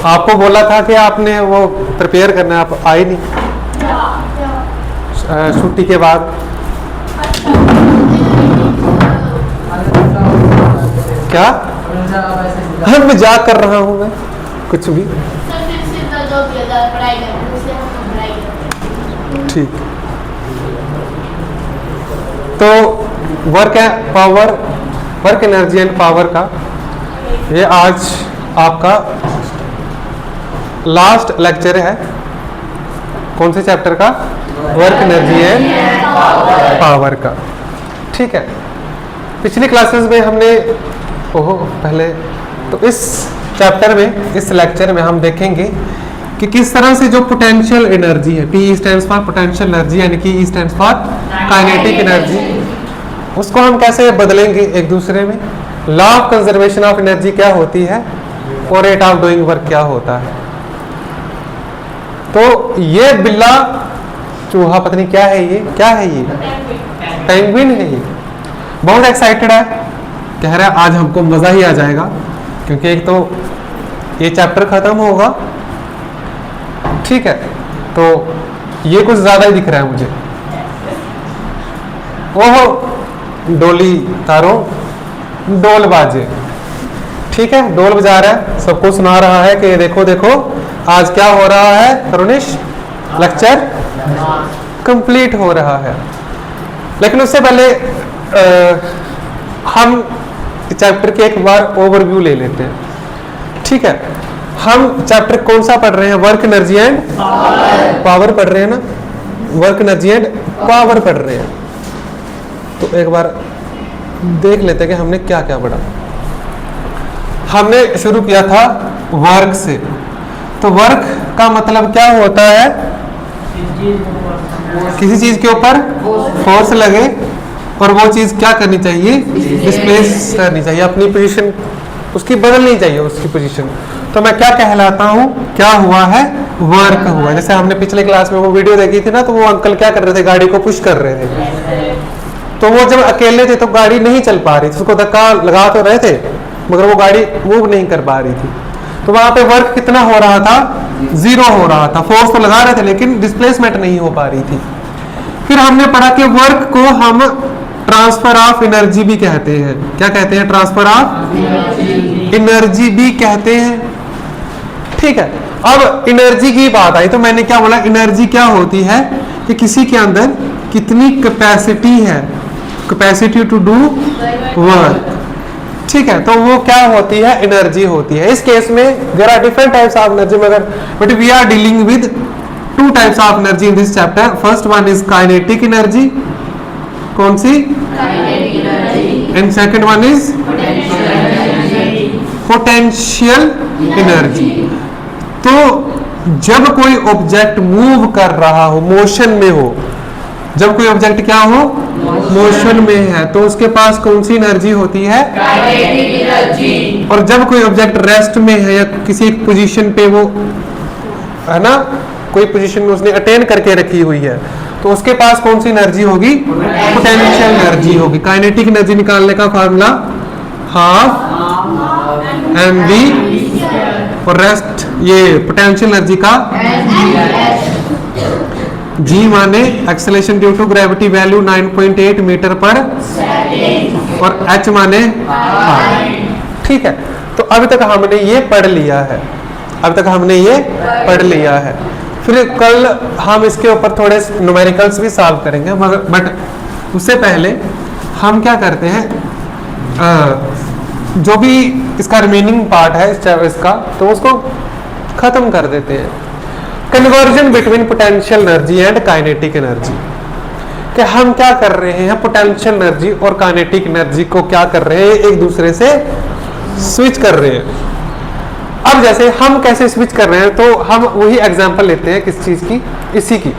आपको बोला था कि आपने वो प्रिपेयर करना, आप आए नहीं छुट्टी के बाद। क्या हम मजाक कर रहा हूँ मैं, कुछ भी ठीक। तो work power, work energy and power का ये आज आपका लास्ट लेक्चर है। कौन से चैप्टर का? वर्क एनर्जी एंड पावर का। ठीक है, पिछली क्लासेस में हमने पहले तो इस चैप्टर में, इस लेक्चर में हम देखेंगे कि किस तरह से जो पोटेंशियल एनर्जी है, P stands for potential energy यानी कि E stands for kinetic energy, उसको हम कैसे बदलेंगे एक दूसरे में। Law of conservation of energy क्या होती है और रेट ऑफ डूइंग वर्क क्या होता है। तो ये बिल्ला चूहा पत्नी क्या है, ये क्या है, ये पेंगुइन है। ये बहुत एक्साइटेड है, कह रहा है आज हमको मजा ही आ जाएगा, क्योंकि एक तो ये चैप्टर खत्म होगा। ठीक है, तो ये कुछ ज्यादा ही दिख रहा है मुझे। ओहो डोली तारो डोल बाजे, ठीक है, डोल बजा रहा है, सबको सुना रहा है कि देखो देखो आज क्या हो रहा है करुणेश, लेक्चर कंप्लीट हो रहा है। लेकिन उससे पहले हम चैप्टर के एक बार ओवरव्यू ले लेते हैं। ठीक है, हम चैप्टर कौन सा पढ़ रहे हैं? वर्क एनर्जी एंड पावर पढ़ रहे हैं ना, वर्क एनर्जी एंड पावर पढ़ रहे हैं। तो एक बार देख लेते हैं कि हमने क्या क्या पढ़ा। हमने शुरू किया था वर्क से। तो वर्क का मतलब क्या होता है? किसी चीज के ऊपर फोर्स लगे और वो चीज क्या करनी चाहिए? डिस्प्लेस करनी चाहिए, अपनी पोजीशन उसकी बदलनी चाहिए, उसकी पोजीशन। तो मैं क्या कहलाता हूँ? क्या हुआ है? वर्क हुआ। जैसे हमने पिछले क्लास में वो वीडियो देखी थी ना, तो वो अंकल क्या कर रहे थे? गाड़ी को पुश कर रहे थे। तो वो जब अकेले थे तो गाड़ी नहीं चल पा रही थी, उसको धक्का लगा तो रहे थे मगर वो गाड़ी मूव नहीं कर पा रही थी। तो वहां पे वर्क कितना हो रहा था? 0 हो रहा था। फोर्स तो लगा रहे थे लेकिन डिस्प्लेसमेंट नहीं हो पा रही थी। फिर हमने पढ़ा कि वर्क को हम ट्रांसफर ऑफ एनर्जी भी कहते हैं। क्या कहते हैं? ट्रांसफर ऑफ एनर्जी भी कहते हैं। ठीक है, अब एनर्जी की बात आई तो मैंने क्या बोला? एनर्जी क्या होती है कि किसी के अंदर कितनी कैपेसिटी है, कैपेसिटी टू डू वर्क। ठीक है, तो वो क्या होती है? एनर्जी होती है। इस केस में there are different types of energy, मगर but we are dealing with 2 types of energy in this chapter. First one is kinetic energy. कौन सी? And second one is potential energy. तो जब कोई ऑब्जेक्ट मूव कर रहा हो, मोशन में हो, जब कोई ऑब्जेक्ट क्या हो? मोशन में है, तो उसके पास कौन सी एनर्जी होती है? Kinetic energy. और जब कोई ऑब्जेक्ट रेस्ट में है या किसी एक पोजीशन पे वो है ना, कोई पोजीशन में उसने अटेन करके रखी हुई है, तो उसके पास कौन सी एनर्जी होगी? पोटेंशियल एनर्जी होगी। काइनेटिक एनर्जी निकालने का फार्मूला हाफ mv और रेस्ट ये पोटेंशियल एनर्जी का G माने acceleration due to gravity value 9.8 metre पर सेकंड और H माने ठीक है, तो अभी तक हमने ये पढ़ लिया है, अभी तक हमने ये पढ़ लिया है। फिर कल हम इसके ऊपर थोड़े न्यूमेरिकल्स भी सॉल्व करेंगे, मगर बट उससे पहले हम क्या करते हैं, जो भी इसका रिमेनिंग पार्ट है इसका, तो उसको खत्म कर देते हैं। Conversion between potential energy and kinetic energy, कि हम क्या कर रहे हैं, पोटेंशियल एनर्जी और काइनेटिक एनर्जी को क्या कर रहे हैं, एक दूसरे से स्विच कर रहे हैं। अब जैसे हम कैसे स्विच कर रहे हैं, तो हम वही एग्जांपल लेते हैं किस चीज की, इसी की,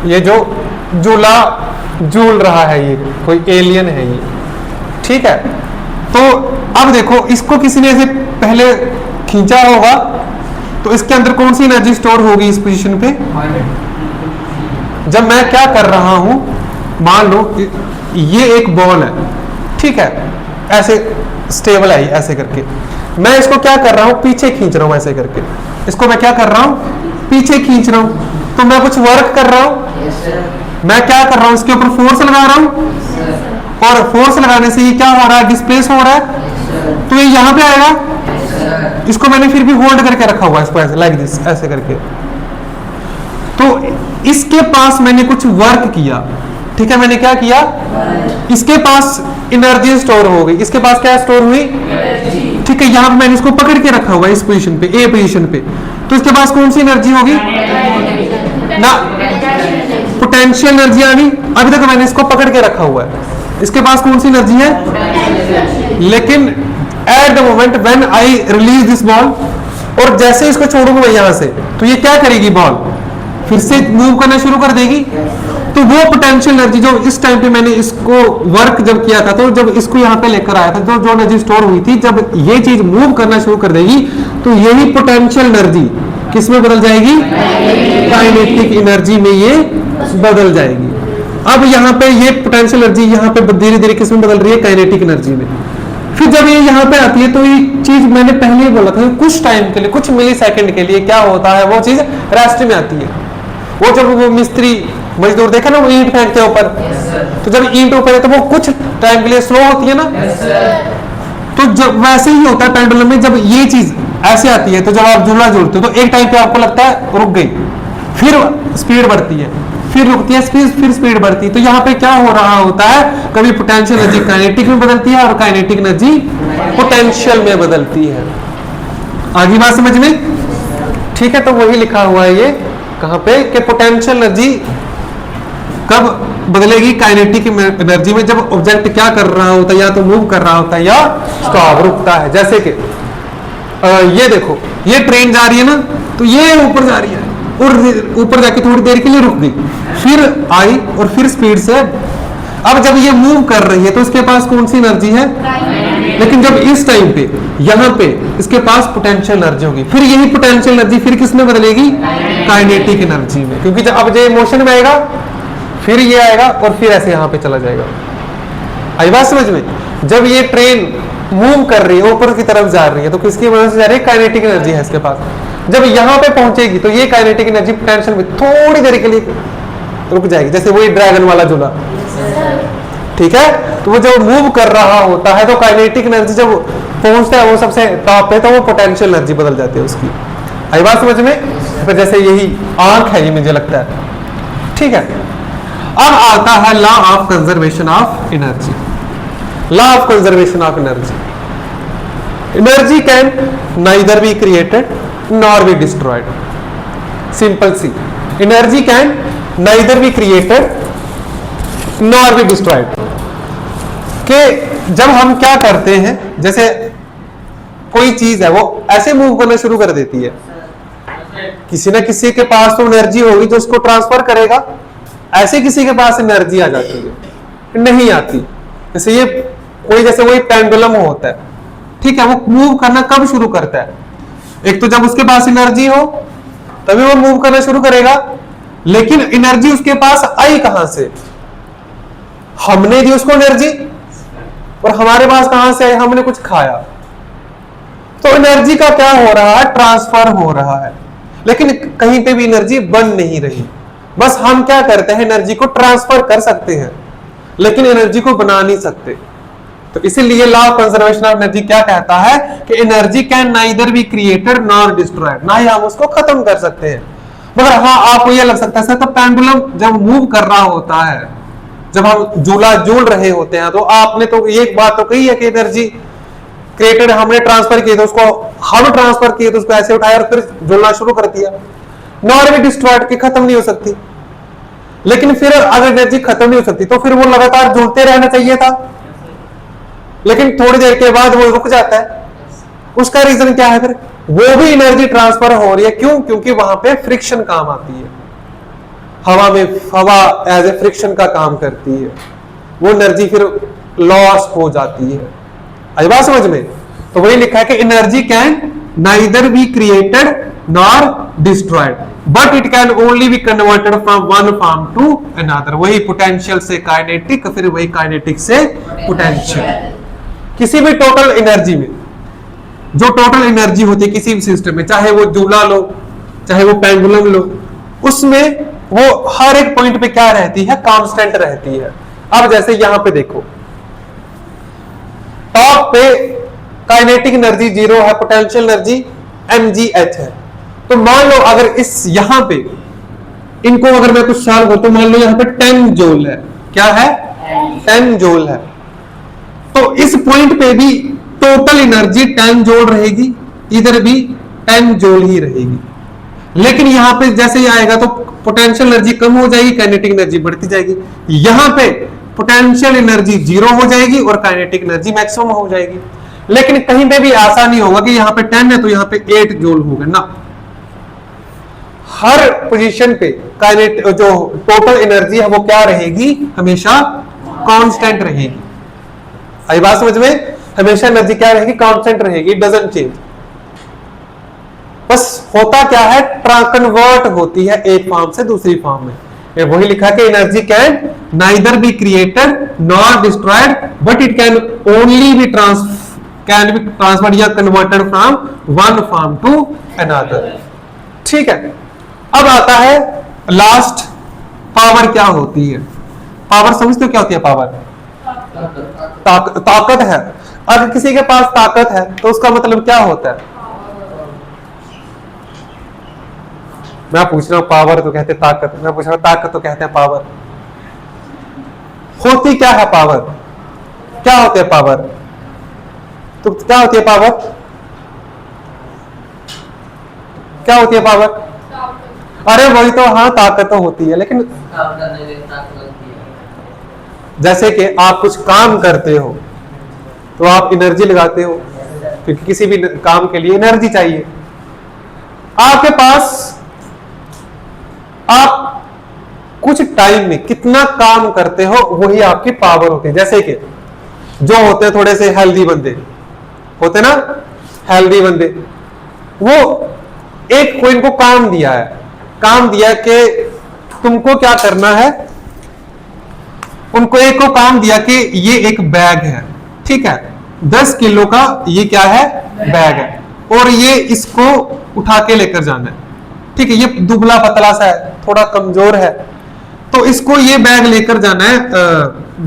ये जो झूला झूल रहा है, ये कोई एलियन है ये, ठीक है। तो अब देखो, इसको किसी ने ऐसे पहले खींचा होगा, तो इसके अंदर कौन सी एनर्जी स्टोर होगी इस पोजीशन पे। जब मैं क्या कर रहा हूं, मान लो ये एक बॉल है, ठीक है, ऐसे स्टेबल आई ऐसे करके, मैं इसको क्या कर रहा हूं, पीछे खींच रहा हूं ऐसे करके, इसको मैं क्या कर रहा हूं, पीछे खींच रहा हूं, तो मैं कुछ वर्क कर रहा हूं। मैं क्या कर रहा हूं, इसके ऊपर फोर्स लगा रहा हूं, और फोर्स लगाने से ये क्या हो रहा है, डिस्प्लेस हो रहा है, तो ये यहां पे आएगा। इसको मैंने फिर भी होल्ड करके रखा हुआ है, इसको ऐसे लाइक दिस ऐसे करके, तो इसके पास मैंने कुछ वर्क किया, ठीक है, मैंने क्या किया, इसके पास एनर्जी स्टोर हो गई, इसके पास क्या स्टोर हुई, ठीक है, यहां पे मैंने इसको पकड़ के रखा हुआ है इस पोजीशन पे, ए पोजीशन पे, तो इसके पास कौन सी एनर्जी होगी ना, पोटेंशियल एनर्जी आ गई। अभी तक मैंने इसको पकड़ के रखा हुआ है, इसके पास कौन सी एनर्जी है, लेकिन at the moment when I release this ball, और जैसे इसको छोड़ूंगा मैं यहां से, तो ये क्या करेगी, बॉल फिर से मूव करना शुरू कर देगी। तो वो पोटेंशियल एनर्जी जो इस टाइम पे मैंने इसको वर्क जब किया था, तो जब इसको यहाँ पे लेकर आया था, तो जो एनर्जी स्टोर हुई थी, जब ये चीज मूव करना शुरू कर देगी, तो यही पोटेंशियल एनर्जी किस में बदल जाएगी, काइनेटिक एनर्जी में ये बदल जाएगी। अब यहाँ पे ये पोटेंशियल एनर्जी यहाँ पे धीरे धीरे किस में बदल रही है, काइनेटिक एनर्जी में। फिर जब ये यहाँ पे आती है, तो ये चीज मैंने पहले ही बोला था, कुछ टाइम के लिए, कुछ मिली सेकेंड के लिए क्या होता है, वो चीज रेस्ट में आती है। वो जब वो मिस्त्री मजदूर देखा ना, वो ईंट फेंकते हैं ऊपर, तो जब ईंट ऊपर है तो वो कुछ टाइम के लिए स्लो होती है ना, तो जब वैसे ही होता है पेंडुलम में, जब ये चीज ऐसे आती है, तो जब आप झूला झूलते हो, तो एक टाइम पे आपको लगता है रुक गई, फिर स्पीड बढ़ती है, फिर रुकती है, फिर स्पीड बढ़ती है। तो यहाँ पे क्या हो रहा होता है, कभी पोटेंशियल एनर्जी काइनेटिक में बदलती है, और काइनेटिक एनर्जी पोटेंशियल में बदलती है। आगे बात समझ में, ठीक है, तो वही लिखा हुआ है ये कहां पे, कि पोटेंशियल एनर्जी कब बदलेगी, काइनेटिक एनर्जी में, जब ऑब्जेक्ट क्या कर रहा होता है, या तो मूव कर रहा होता है, या स्टॉप रुकता है। जैसे कि ये देखो, ये ट्रेन जा रही है ना, तो ये ऊपर जा रही है, और ऊपर जाके थोड़ी देर के लिए रुक गई, फिर आई, और फिर स्पीड से, अब जब ये मूव कर रही है, तो इसके पास कौन सी एनर्जी है, लेकिन जब इस टाइम पे यहां पे इसके पास पोटेंशियल एनर्जी होगी, फिर यही पोटेंशियल एनर्जी फिर किस में बदलेगी, काइनेटिक एनर्जी में, क्योंकि जब अब ये मोशन में आएगा, फिर ये आएगा, और फिर ऐसे यहां पे चला जाएगा। आई बात समझ में, जब ये ट्रेन मूव कर रही है, ऊपर की तरफ जा रही है, तो किसकी वजह से जा रही है, काइनेटिक एनर्जी है इसके पास। जब यहां पे पहुंचेगी, तो ये काइनेटिक एनर्जी पोटेंशियल में थोड़ी देर के लिए रुक जाएगी, जैसे वही ड्रैगन वाला झूला, ठीक है, तो वो जब मूव कर रहा होता है, तो काइनेटिक एनर्जी जब पहुंचता है वो सबसे टॉप पे, तो वो पोटेंशियल एनर्जी बदल जाती है उसकी। आई बात समझ में, तो जैसे यही आंख है, ये मुझे लगता है, ठीक है। अब आता है law of conservation of energy. Law of conservation of energy, energy can neither be created nor be destroyed. Simple सी, energy can neither be created nor be destroyed. कि जब हम क्या करते हैं, जैसे कोई चीज है, वो ऐसे मूव करना शुरू कर देती है, किसी ना किसी के पास तो एनर्जी होगी जो उसको ट्रांसफर करेगा, ऐसे किसी के पास एनर्जी आ जाती है, नहीं आती। जैसे ये कोई, जैसे वही पेंडुलम होता है, ठीक है, वो मूव करना कब शुरू करता है, एक तो जब उसके पास एनर्जी हो तभी वो मूव करना शुरू करेगा, लेकिन एनर्जी उसके पास आई कहां से, हमने दी उसको एनर्जी, और हमारे पास कहां से आई, हमने कुछ खाया, तो एनर्जी का क्या हो रहा है, ट्रांसफर हो रहा है, लेकिन कहीं पे भी एनर्जी बन नहीं रही। बस हम क्या करते हैं, एनर्जी को ट्रांसफर कर सकते हैं, लेकिन एनर्जी को बना नहीं सकते। तो इसीलिए law of conservation of energy क्या कहता है कि energy can neither be created nor destroyed, ना ही हम उसको खत्म कर सकते हैं। मगर हाँ, आपको यह लग सकता है सर, तो पेंडुलम जब मूव कर रहा होता है, जब हम झूला झूल रहे होते हैं, तो आपने तो एक बात तो कही है कि एनर्जी क्रिएटेड हमने ट्रांसफर किए, तो उसको हम ट्रांसफर किए, तो उसको ऐसे उठाया और फिर झूलना शुरू कर दिया, नॉर बी डिस्ट्रॉयड, की खत्म नहीं हो सकती। लेकिन फिर अगर एनर्जी खत्म नहीं हो सकती, तो फिर वो लगातार झूलते रहना चाहिए था, लेकिन थोड़ी देर के बाद वो रुक जाता है। उसका रीजन क्या है, फिर वो भी एनर्जी ट्रांसफर हो रही है, क्यों, क्योंकि वहां पे फ्रिक्शन काम आती है, हवा में, हवा एज ए फ्रिक्शन का काम करती है, वो एनर्जी फिर लॉस हो जाती है। आई बात समझ में, तो वही लिखा है कि energy can neither be created nor destroyed, but it can only be converted from one form to another. वही पोटेंशियल से काइनेटिक, फिर वही काइनेटिक से पोटेंशियल। किसी भी टोटल एनर्जी में जो टोटल एनर्जी होती है किसी भी सिस्टम में, चाहे वो जूला लो चाहे वो पेंडुलम लो, उसमें वो हर एक पॉइंट पे क्या रहती है, कांस्टेंट रहती है। अब जैसे यहां पे देखो, टॉप पे काइनेटिक एनर्जी 0 है, पोटेंशियल एनर्जी mgh है। तो मान लो अगर इस यहां पे इनको अगर मैं कुछ सॉल्व करूं तो मान लो यहां पे 10 जूल है, क्या है 10 जूल है। तो इस पॉइंट पे भी टोटल एनर्जी 10 जूल रहेगी, इधर भी 10 जूल ही रहेगी। लेकिन यहां पे जैसे ही आएगा तो पोटेंशियल एनर्जी कम हो जाएगी, काइनेटिक एनर्जी बढ़ती जाएगी। यहां पे पोटेंशियल एनर्जी 0 हो जाएगी और काइनेटिक एनर्जी मैक्सिमम हो जाएगी। लेकिन कहीं पे भी ऐसा नहीं होगा कि यहां पे 10 है तो यहां पे 8 जूल होगा ना। हर पोजीशन पे काइनेटिक जो टोटल एनर्जी है वो क्या रहेगी, हमेशा कांस्टेंट रहेगी। आई बात समझ में? हमेशा एनर्जी क्या रहेगी, कांस्टेंट रहेगी, डजंट चेंज। बस होता क्या है, कन्वर्ट होती है एक फॉर्म से दूसरी फॉर्म में। वही लिखा कि energy can neither be created nor destroyed but it can only be transferred या converted from one form to another. ठीक है, अब आता है लास्ट, पावर क्या होती है। पावर समझते हो क्या होती है पावर? ताकत है। अगर किसी के पास ताकत है तो उसका मतलब क्या होता है? मैं पूछ रहा हूं पावर तो कहते हैं ताकत, मैं पूछ रहा हूं ताकत तो कहते हैं पावर। होती क्या है पावर? क्या होती है पावर? तो क्या होती है पावर? क्या होती है पावर? अरे वही तो, हाँ ताकत तो होती है, लेकिन जैसे कि आप कुछ काम करते हो तो आप एनर्जी लगाते हो, क्योंकि किसी भी काम के लिए एनर्जी चाहिए। आपके पास आप कुछ टाइम में कितना काम करते हो वही आपकी पावर होती है। जैसे कि जो होते हैं थोड़े से हेल्दी बंदे होते ना, हेल्दी बंदे, वो एक कोई इनको काम दिया है, काम दिया कि तुमको क्या करना है, उनको एक को काम दिया कि ये एक बैग है, ठीक है, 10 किलो का ये क्या है, बैग है, और ये इसको उठा के लेकर जाना है। ठीक है, ये दुबला पतला सा है, थोड़ा कमजोर है, तो इसको ये बैग लेकर जाना है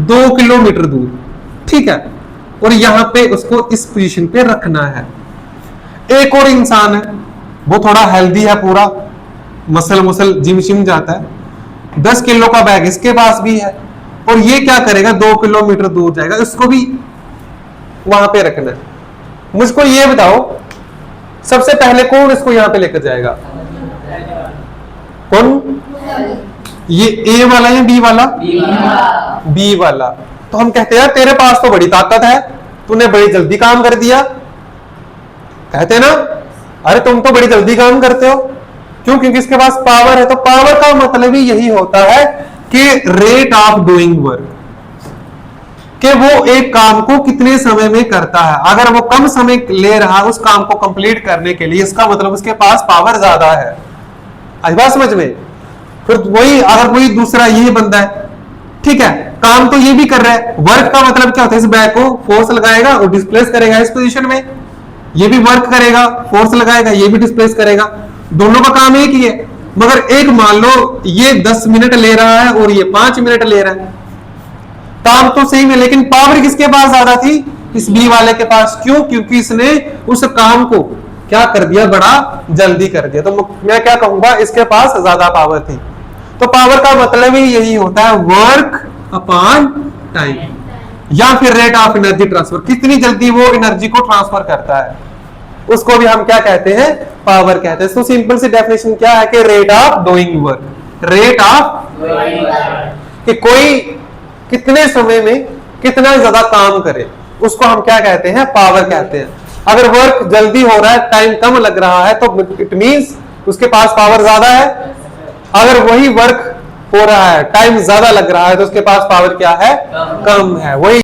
2 किलोमीटर दूर, ठीक है, और यहां पे उसको इस पोजीशन पे रखना है। एक और इंसान है, वो थोड़ा हेल्दी है, पूरा मसल मुसल जिम शिम जाता है, 10 किलो का बैग इसके पास भी है, और ये क्या करेगा 2 किलोमीटर दूर जाएगा, इसको भी वहां पे रखना है। मुझको ये बताओ सबसे पहले कौन इसको यहां पे लेकर जाएगा? कौन? ये ए वाला या बी वाला? बी वाला। तो हम कहते हैं यार तेरे पास तो बड़ी ताकत है, तूने बड़ी जल्दी काम कर दिया, कहते हैं ना, अरे तुम तो बड़ी जल्दी काम करते हो। क्यों? क्योंकि इसके पास पावर है। तो पावर का मतलब ही यही होता है कि रेट ऑफ डूइंग वर्क, कि वो एक काम को कितने समय में करता है। अगर वो कम समय ले रहा है उस काम को कंप्लीट करने के लिए, इसका मतलब उसके पास पावर ज्यादा है। आई बात समझ में? फिर वही अगर कोई दूसरा यही बंदा है, ठीक है, काम तो ये भी कर रहा है, वर्क का मतलब क्या होता है, इस बैग को फोर्स लगाएगा और डिस्प्लेस करेगा इस पोजीशन में, ये भी वर्क करेगा, फोर्स लगाएगा, ये भी डिस्प्लेस करेगा, दोनों का काम एक ही है। मगर एक मान लो ये 10 मिनट ले रहा है और ये 5 मिनट ले रहा है, काम तो सेम है, लेकिन पावर किसके पास ज्यादा थी? इस बी वाले के पास। क्यों? क्योंकि इसने उस काम को क्या कर दिया, बड़ा जल्दी कर दिया। तो मैं क्या कहूंगा, इसके पास ज्यादा पावर थी। तो पावर का मतलब ही यही होता है, वर्क अपॉन टाइम, या फिर रेट ऑफ एनर्जी ट्रांसफर, कितनी जल्दी वो एनर्जी को ट्रांसफर करता है, उसको भी हम क्या कहते हैं, पावर कहते हैं। तो सिंपल सी डेफिनेशन क्या है कि rate of doing work, rate of कि कोई कितने समय में कितना ज्यादा काम करे, उसको हम क्या कहते हैं, पावर कहते हैं। अगर वर्क जल्दी हो रहा है, टाइम कम लग रहा है, तो इट मींस उसके पास पावर ज्यादा है। अगर वही वर्क हो रहा है, टाइम ज्यादा लग रहा है, तो उसके पास पावर क्या है, कम है। वही